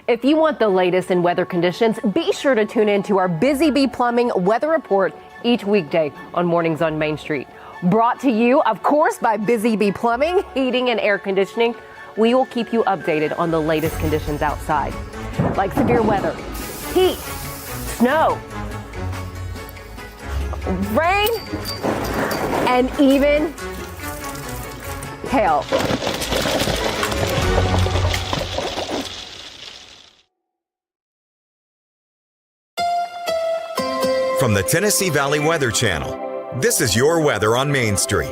If you want the latest in weather conditions, be sure to tune in to our Busy Bee Plumbing weather report each weekday on Mornings on Main Street. Brought to you, of course, by Busy Bee Plumbing, Heating and Air Conditioning. We will keep you updated on the latest conditions outside, like severe weather, heat, snow, rain, and even hail. From the Tennessee Valley Weather Channel, this is your weather on Main Street.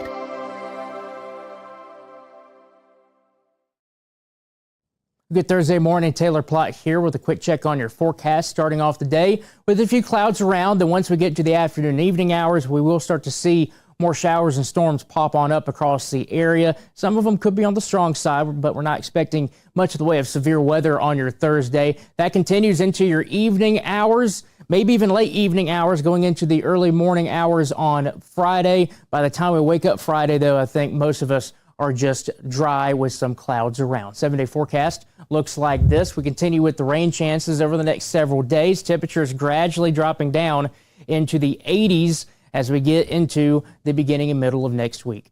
Good Thursday morning, Taylor Plott here with a quick check on your forecast, starting off the day with a few clouds around. Then once we get to the afternoon and evening hours, we will start to see more showers and storms pop on up across the area. Some of them could be on the strong side, but we're not expecting much of the way of severe weather on your Thursday. That continues into your evening hours, maybe even late evening hours, going into the early morning hours on Friday. By the time we wake up Friday, though, I think most of us are just dry with some clouds around. 7-day forecast looks like this. We continue with the rain chances over the next several days. Temperatures gradually dropping down into the 80s as we get into the beginning and middle of next week.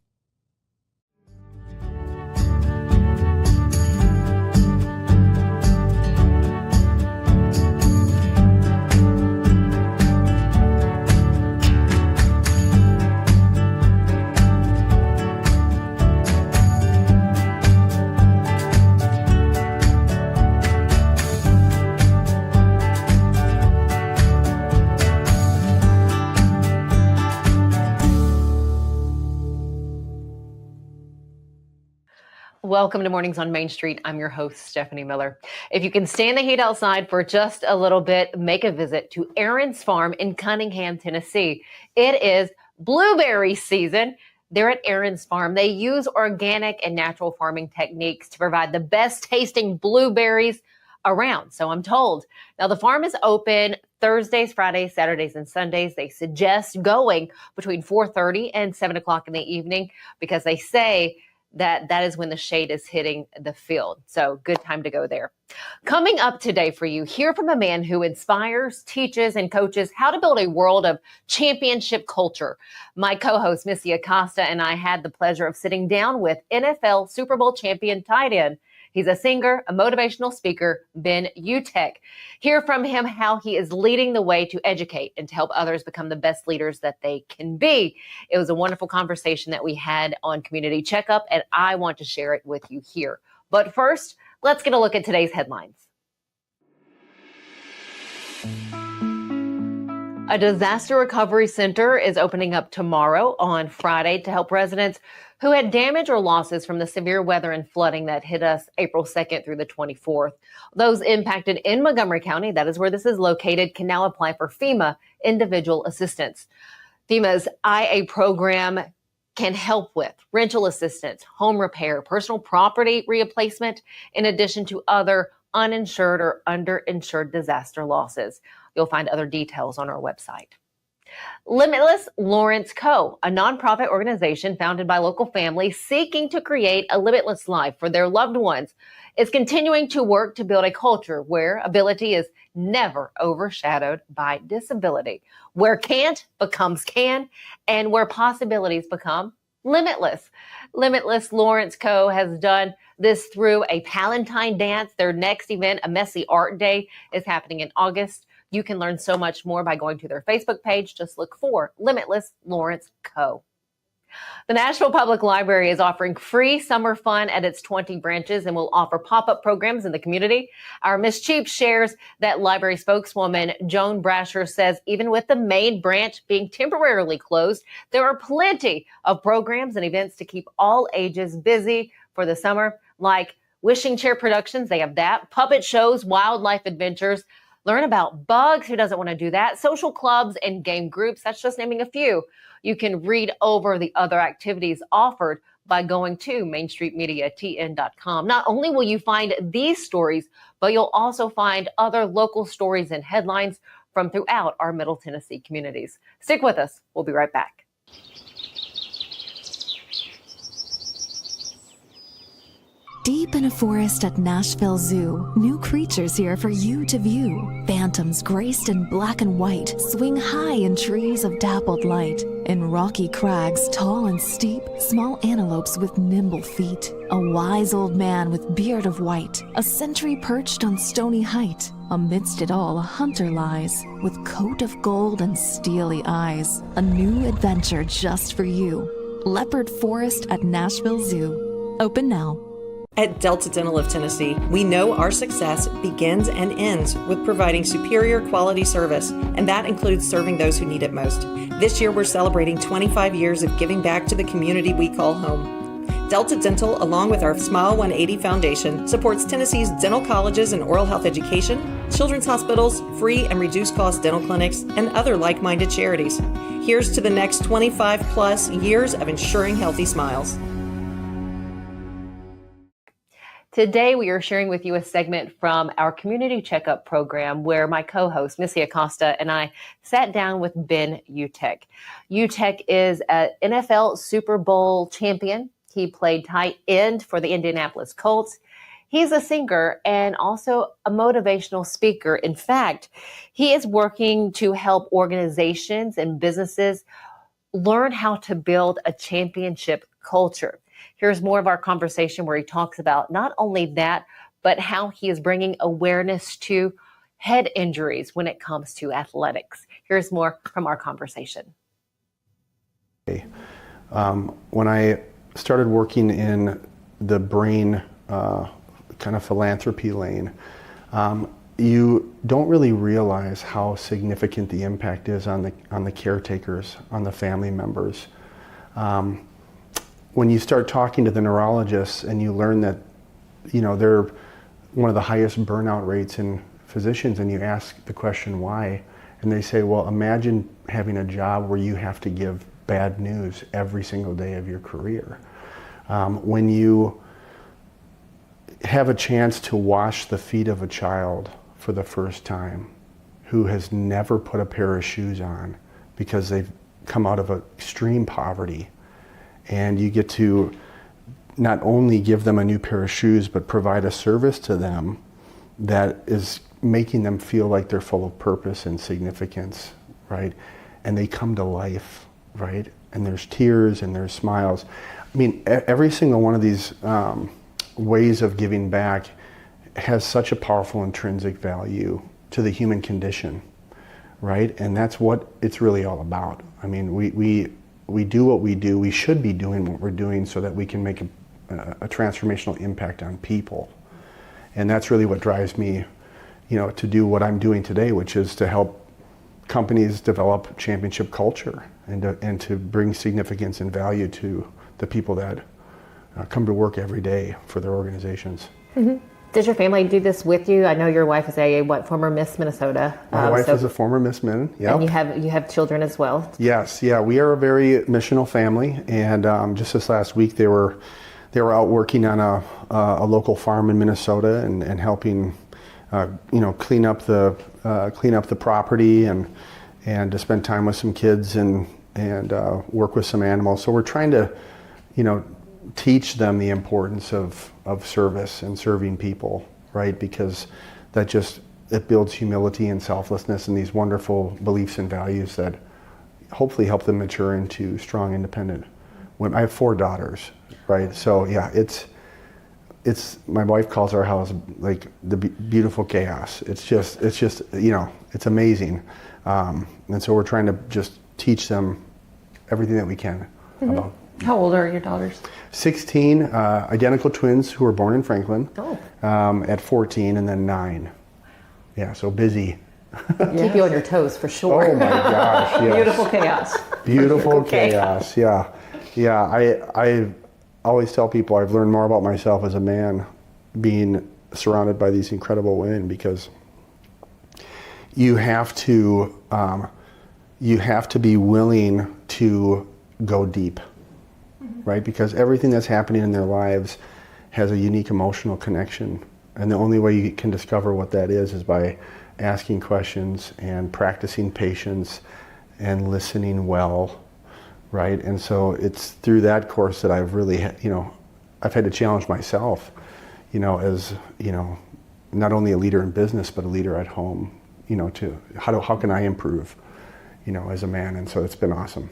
Welcome to Mornings on Main Street. I'm your host, Stefanie Miller. If you can stand the heat outside for just a little bit, make a visit to Aaron's Farm in Cunningham, Tennessee. It is blueberry season. They're at Aaron's Farm. They use organic and natural farming techniques to provide the best tasting blueberries around, so I'm told. Now, the farm is open Thursdays, Fridays, Saturdays, and Sundays. They suggest going between 4:30 and 7 o'clock in the evening because they say that is when the shade is hitting the field. So good time to go there. Coming up today for you, hear from a man who inspires, teaches, and coaches how to build a world of championship culture. My co-host, Missy Acosta, and I had the pleasure of sitting down with NFL Super Bowl champion tight end. He's a singer, a motivational speaker, Ben Utecht. Hear from him how he is leading the way to educate and to help others become the best leaders that they can be. It was a wonderful conversation that we had on Community Checkup, and I want to share it with you here. But first, let's get a look at today's headlines. A disaster recovery center is opening up tomorrow on Friday to help residents who had damage or losses from the severe weather and flooding that hit us April 2nd through the 24th. Those impacted in Montgomery County, that is where this is located, can now apply for FEMA individual assistance. FEMA's IA program can help with rental assistance, home repair, personal property replacement, in addition to other uninsured or underinsured disaster losses. You'll find other details on our website. Limitless Lawrence Co., a nonprofit organization founded by local families seeking to create a limitless life for their loved ones, is continuing to work to build a culture where ability is never overshadowed by disability, where can't becomes can, and where possibilities become limitless. Limitless Lawrence Co. has done this through a Palantine dance. Their next event, a Messy Art Day, is happening in August. You can learn so much more by going to their Facebook page. Just look for Limitless Lawrence Co. The Nashville Public Library is offering free summer fun at its 20 branches and will offer pop-up programs in the community. Our Miss Cheap shares that library spokeswoman Joan Brasher says even with the main branch being temporarily closed, there are plenty of programs and events to keep all ages busy for the summer, like Wishing Chair Productions. They have that. Puppet shows, wildlife adventures. Learn about bugs. Who doesn't want to do that? Social clubs and game groups. That's just naming a few. You can read over the other activities offered by going to mainstreetmediatn.com. Not only will you find these stories, but you'll also find other local stories and headlines from throughout our Middle Tennessee communities. Stick with us. We'll be right back. Deep in a forest at Nashville Zoo, new creatures here for you to view. Phantoms graced in black and white swing high in trees of dappled light. In rocky crags, tall and steep, small antelopes with nimble feet. A wise old man with beard of white, a sentry perched on stony height. Amidst it all, a hunter lies, with coat of gold and steely eyes. A new adventure just for you. Leopard Forest at Nashville Zoo. Open now. At Delta Dental of Tennessee, we know our success begins and ends with providing superior quality service, and that includes serving those who need it most. This year, we're celebrating 25 years of giving back to the community we call home. Delta Dental, along with our Smile 180 Foundation, supports Tennessee's dental colleges and oral health education, children's hospitals, free and reduced cost dental clinics, and other like-minded charities. Here's to the next 25 plus years of ensuring healthy smiles. Today, we are sharing with you a segment from our Community Checkup program where my co-host, Missy Acosta, and I sat down with Ben Utecht. Utecht is an NFL Super Bowl champion. He played tight end for the Indianapolis Colts. He's a singer and also a motivational speaker. In fact, he is working to help organizations and businesses learn how to build a championship culture. Here's more of our conversation where he talks about not only that, but how he is bringing awareness to head injuries when it comes to athletics. Here's more from our conversation. When I started working in the brain kind of philanthropy lane, you don't really realize how significant the impact is on the caretakers, on the family members. When you start talking to the neurologists and you learn that, they're one of the highest burnout rates in physicians, and you ask the question why, and they say, well, imagine having a job where you have to give bad news every single day of your career. When you have a chance to wash the feet of a child for the first time who has never put a pair of shoes on because they've come out of extreme poverty, and you get to not only give them a new pair of shoes, but provide a service to them that is making them feel like they're full of purpose and significance, right? And they come to life, right? And there's tears and there's smiles. I mean, every single one of these ways of giving back has such a powerful intrinsic value to the human condition, right? And that's what it's really all about. I mean, we do what we do. We should be doing what we're doing so that we can make a transformational impact on people. And that's really what drives me, to do what I'm doing today, which is to help companies develop championship culture and to bring significance and value to the people that come to work every day for their organizations. Mm-hmm. Does your family do this with you? I know your wife is a former Miss Minnesota. My wife is a former Miss Min. Yeah. And you have children as well. Yes. Yeah. We are a very missional family, and just this last week they were out working on a local farm in Minnesota and helping clean up the property and to spend time with some kids and work with some animals. So we're trying to teach them the importance of service and serving people, right? Because it builds humility and selflessness and these wonderful beliefs and values that hopefully help them mature into strong, independent women. I have 4 daughters, right? So yeah, it's my wife calls our house like the beautiful chaos. It's just it's amazing. And so we're trying to just teach them everything that we can about. How old are your daughters? 16, identical twins who were born in Franklin. Oh. At 14 and then 9. Yeah, so busy. Keep you on your toes for sure. Oh my gosh, yes. Beautiful chaos. Beautiful chaos, yeah. Yeah, I always tell people I've learned more about myself as a man being surrounded by these incredible women, because you have to be willing to go deep. Right? Because everything that's happening in their lives has a unique emotional connection. And the only way you can discover what that is by asking questions and practicing patience and listening well, right? And so it's through that course that I've really, I've had to challenge myself as, not only a leader in business, but a leader at home, to how can I improve, as a man. And so it's been awesome.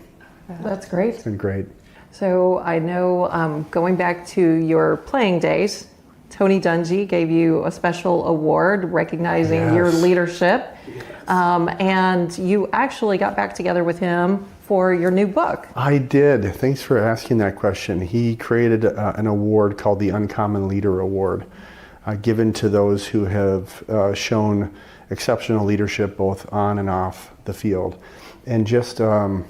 That's great. It's been great. So I know, going back to your playing days, Tony Dungy gave you a special award recognizing your leadership. And you actually got back together with him for your new book. I did. Thanks for asking that question. He created an award called the Uncommon Leader Award, given to those who have shown exceptional leadership both on and off the field. And just the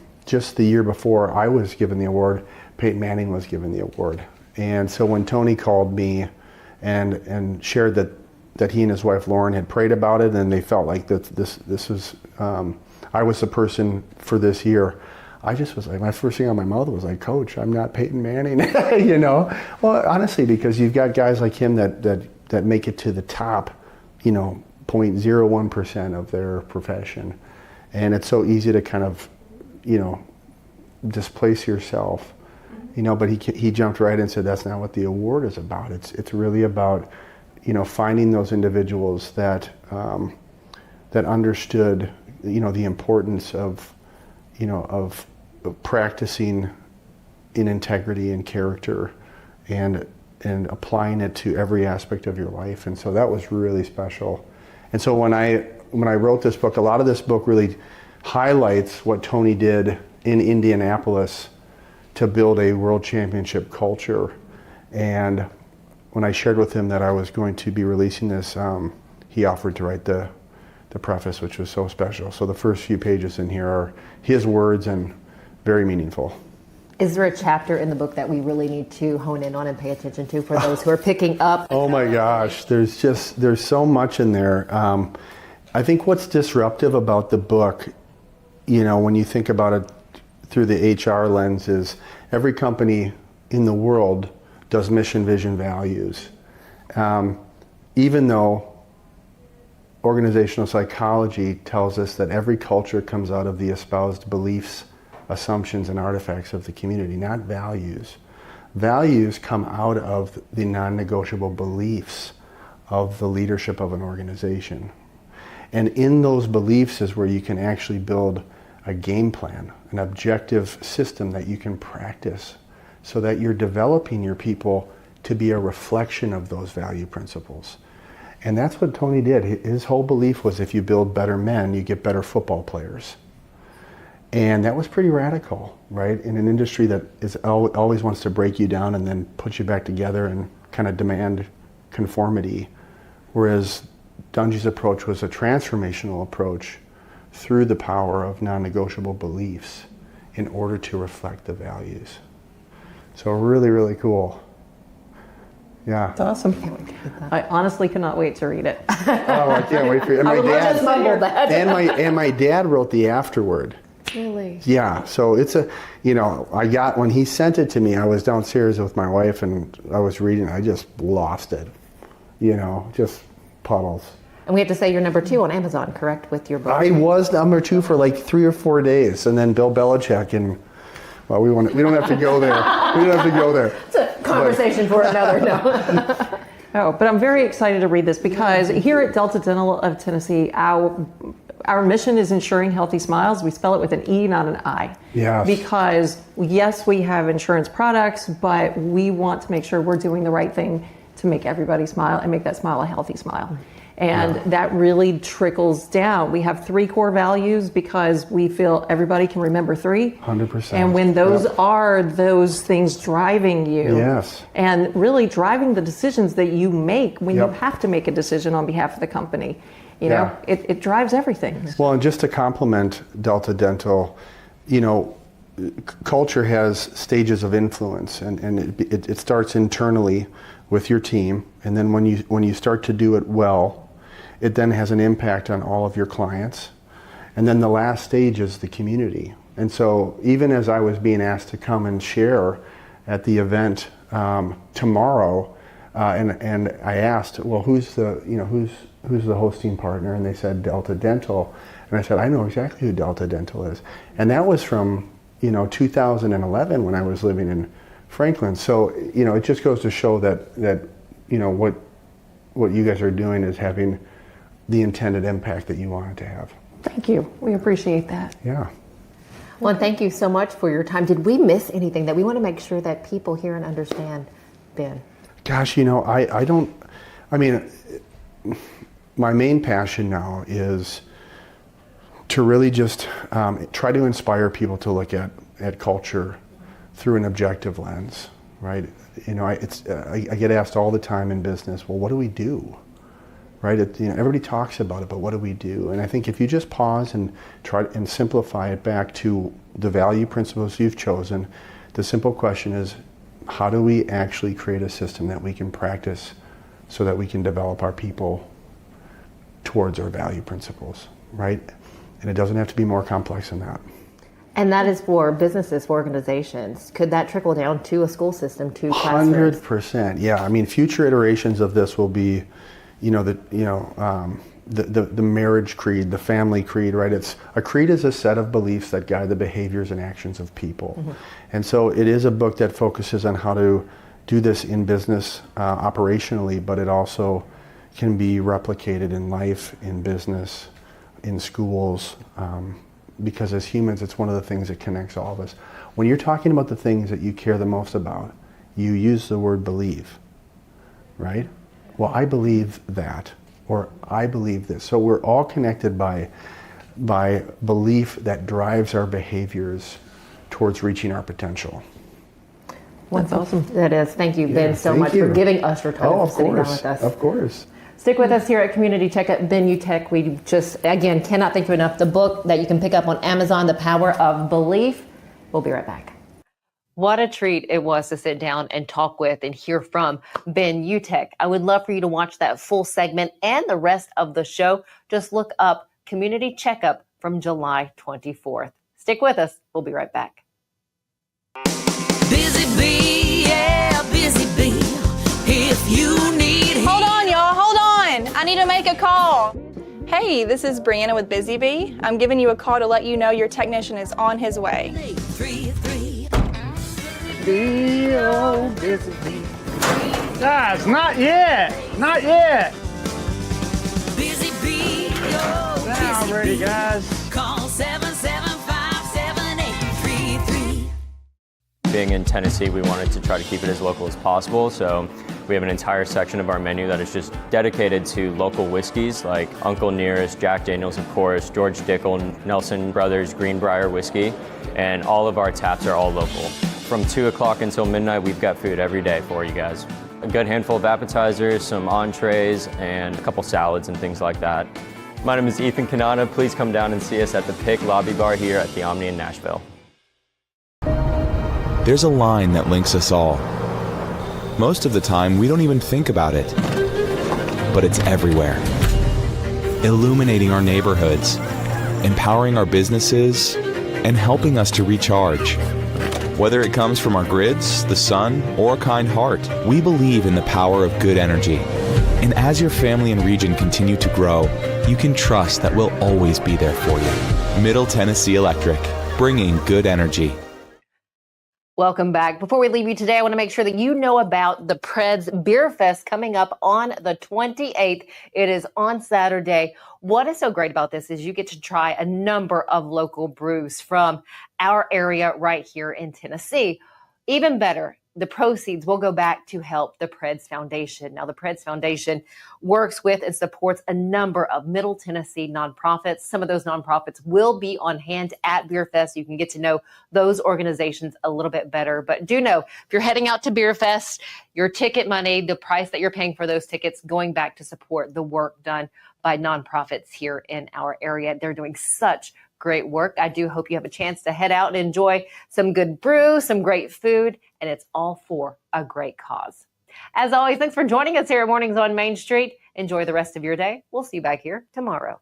year before I was given the award, Peyton Manning was given the award. And so when Tony called me and shared that he and his wife Lauren had prayed about it, and they felt like that this was I was the person for this year, I just was like, my first thing on my mouth was like, Coach, I'm not Peyton Manning. Well, honestly, because you've got guys like him that make it to the top 0.01% of their profession, and it's so easy to kind of displace yourself, but he jumped right in and said that's not what the award is about. It's really about finding those individuals that understood the importance of practicing in integrity and character and applying it to every aspect of your life. And so that was really special. And so when I wrote this book, a lot of this book really highlights what Tony did in Indianapolis to build a world championship culture. And when I shared with him that I was going to be releasing this, he offered to write the preface, which was so special. So the first few pages in here are his words and very meaningful. Is there a chapter in the book that we really need to hone in on and pay attention to for those who are picking up? Oh my gosh, there's so much in there. I think what's disruptive about the book, when you think about it through the HR lens, is every company in the world does mission, vision, values. Even though organizational psychology tells us that every culture comes out of the espoused beliefs, assumptions, and artifacts of the community, not values. Values come out of the non-negotiable beliefs of the leadership of an organization. And in those beliefs is where you can actually build a game plan, an objective system that you can practice so that you're developing your people to be a reflection of those value principles. And that's what Tony did. His whole belief was if you build better men, you get better football players. And that was pretty radical, right? In an industry that always wants to break you down and then put you back together and kind of demand conformity. Whereas Dungy's approach was a transformational approach through the power of non-negotiable beliefs in order to reflect the values. So really, really cool. Yeah. It's awesome. I honestly cannot wait to read it. Oh, I can't wait for it. And my dad wrote the afterword. Really? Yeah. So it's when he sent it to me, I was downstairs with my wife and I was reading. I just lost it. Just puddles. And we have to say you're number 2 on Amazon, correct, with your book? I was number 2 for like 3 or 4 days, and then Bill Belichick and. Well, we don't have to go there. We don't have to go there. It's a conversation for another. No. Oh, but I'm very excited to read this because here at Delta Dental of Tennessee, our mission is ensuring healthy smiles. We spell it with an E, not an I. Yes. Because yes, we have insurance products, but we want to make sure we're doing the right thing to make everybody smile and make that smile a healthy smile. And that really trickles down. We have 3 core values because we feel everybody can remember 3. 100%. And when those are those things driving you, yes, and really driving the decisions that you make when you have to make a decision on behalf of the company, it drives everything. Well, and just to complement Delta Dental, culture has stages of influence, and it starts internally with your team, and then when you start to do it well, it then has an impact on all of your clients. And then the last stage is the community. And so even as I was being asked to come and share at the event tomorrow, and I asked, well, who's the hosting partner? And they said Delta Dental. And I said, I know exactly who Delta Dental is. And that was from 2011 when I was living in Franklin. So it just goes to show that what you guys are doing is having the intended impact that you want it to have. Thank you. We appreciate that. Yeah. Well, thank you so much for your time. Did we miss anything that we want to make sure that people hear and understand, Ben? Gosh, my main passion now is to really just try to inspire people to look at culture through an objective lens, right? I get asked all the time in business, well, what do we do? Right? Everybody talks about it, but what do we do? And I think if you just pause and try and simplify it back to the value principles you've chosen, the simple question is, how do we actually create a system that we can practice so that we can develop our people towards our value principles, right? And it doesn't have to be more complex than that. And that is for businesses, for organizations. Could that trickle down to a school system, to classrooms? 100%. Yeah. Future iterations of this will be, the marriage creed, the family creed, right? A creed is a set of beliefs that guide the behaviors and actions of people. Mm-hmm. And so it is a book that focuses on how to do this in business operationally, but it also can be replicated in life, in business, in schools, because as humans, it's one of the things that connects all of us. When you're talking about the things that you care the most about, you use the word believe, right? Well, I believe that, or I believe this. So we're all connected by belief that drives our behaviors towards reaching our potential. That's awesome. That is. Thank you, Ben, so much for giving us your time, for sitting down with us. Of course. Stick with us here at Community Checkup. Ben Utecht, we just, again, cannot thank you enough. The book that you can pick up on Amazon, The Power of Belief. We'll be right back. What a treat it was to sit down and talk with and hear from Ben Utecht. I would love for you to watch that full segment and the rest of the show. Just look up Community Checkup from July 24th. Stick with us. We'll be right back. Busy bee, yeah, busy bee. If you need... Hold on, y'all. Hold on. I need to make a call. Hey, this is Brianna with Busy Bee. I'm giving you a call to let you know your technician is on his way. 333. Busy bee. Guys, not yet. Not yet. Busy bee, oh, Now busy ready, bee. guys. Call 775-7833. Being in Tennessee, we wanted to try to keep it as local as possible, so we have an entire section of our menu that is just dedicated to local whiskeys like Uncle Nearest, Jack Daniels, of course, George Dickel, Nelson Brothers, Greenbrier whiskey, and all of our taps are all local. From 2 o'clock until midnight, we've got food every day for you guys. A good handful of appetizers, some entrees, and a couple salads and things like that. My name is Ethan Kanata. Please come down and see us at the Pick Lobby Bar here at the Omni in Nashville. There's a line that links us all. Most of the time, we don't even think about it, but it's everywhere. Illuminating our neighborhoods, empowering our businesses, and helping us to recharge. Whether it comes from our grids, the sun, or a kind heart, we believe in the power of good energy. And as your family and region continue to grow, you can trust that we'll always be there for you. Middle Tennessee Electric, bringing good energy. Welcome back. Before we leave you today, I want to make sure that you know about the Preds Beer Fest coming up on the 28th. It is on Saturday. What is so great about this is you get to try a number of local brews from our area right here in Tennessee. Even better, the proceeds will go back to help the Preds Foundation. Now, the Preds Foundation works with and supports a number of Middle Tennessee nonprofits. Some of those nonprofits will be on hand at Beer Fest. You can get to know those organizations a little bit better. But do know, if you're heading out to Beer Fest, your ticket money, the price that you're paying for those tickets, going back to support the work done by nonprofits here in our area. They're doing such great work. I do hope you have a chance to head out and enjoy some good brew, some great food, and it's all for a great cause. As always, thanks for joining us here at Mornings on Main Street. Enjoy the rest of your day. We'll see you back here tomorrow.